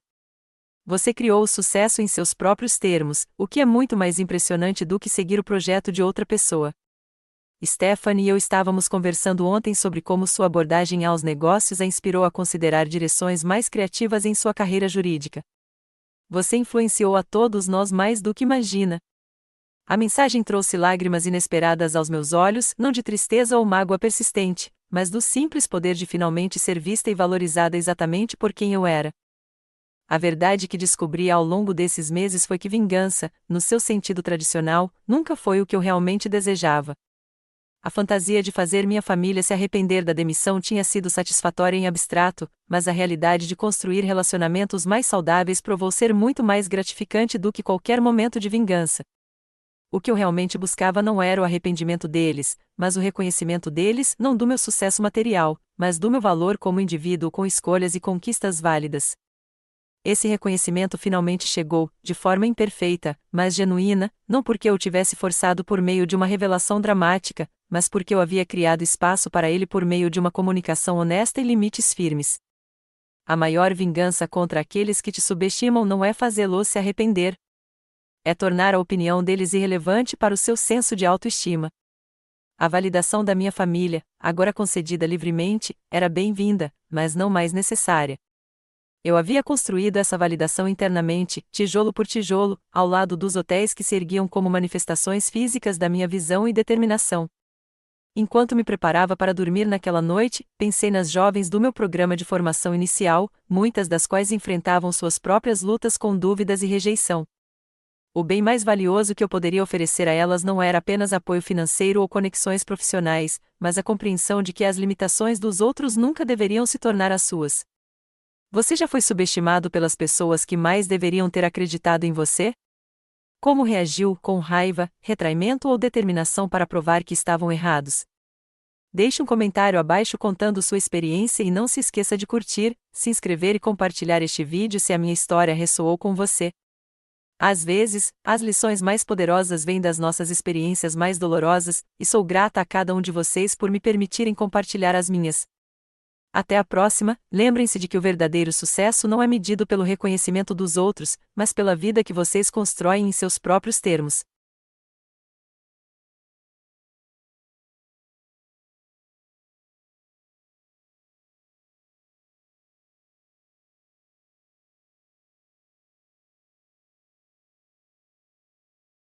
Você criou o sucesso em seus próprios termos, o que é muito mais impressionante do que seguir o projeto de outra pessoa. Stephanie e eu estávamos conversando ontem sobre como sua abordagem aos negócios a inspirou a considerar direções mais criativas em sua carreira jurídica. Você influenciou a todos nós mais do que imagina. A mensagem trouxe lágrimas inesperadas aos meus olhos, não de tristeza ou mágoa persistente, mas do simples poder de finalmente ser vista e valorizada exatamente por quem eu era. A verdade que descobri ao longo desses meses foi que vingança, no seu sentido tradicional, nunca foi o que eu realmente desejava. A fantasia de fazer minha família se arrepender da demissão tinha sido satisfatória em abstrato, mas a realidade de construir relacionamentos mais saudáveis provou ser muito mais gratificante do que qualquer momento de vingança. O que eu realmente buscava não era o arrependimento deles, mas o reconhecimento deles, não do meu sucesso material, mas do meu valor como indivíduo com escolhas e conquistas válidas. Esse reconhecimento finalmente chegou, de forma imperfeita, mas genuína, não porque eu o tivesse forçado por meio de uma revelação dramática, mas porque eu havia criado espaço para ele por meio de uma comunicação honesta e limites firmes. A maior vingança contra aqueles que te subestimam não é fazê-los se arrepender. É tornar a opinião deles irrelevante para o seu senso de autoestima. A validação da minha família, agora concedida livremente, era bem-vinda, mas não mais necessária. Eu havia construído essa validação internamente, tijolo por tijolo, ao lado dos hotéis que se erguiam como manifestações físicas da minha visão e determinação. Enquanto me preparava para dormir naquela noite, pensei nas jovens do meu programa de formação inicial, muitas das quais enfrentavam suas próprias lutas com dúvidas e rejeição. O bem mais valioso que eu poderia oferecer a elas não era apenas apoio financeiro ou conexões profissionais, mas a compreensão de que as limitações dos outros nunca deveriam se tornar as suas. Você já foi subestimado pelas pessoas que mais deveriam ter acreditado em você? Como reagiu, com raiva, retraimento ou determinação para provar que estavam errados? Deixe um comentário abaixo contando sua experiência e não se esqueça de curtir, se inscrever e compartilhar este vídeo se a minha história ressoou com você. Às vezes, as lições mais poderosas vêm das nossas experiências mais dolorosas, e sou grata a cada um de vocês por me permitirem compartilhar as minhas. Até a próxima, lembrem-se de que o verdadeiro sucesso não é medido pelo reconhecimento dos outros, mas pela vida que vocês constroem em seus próprios termos.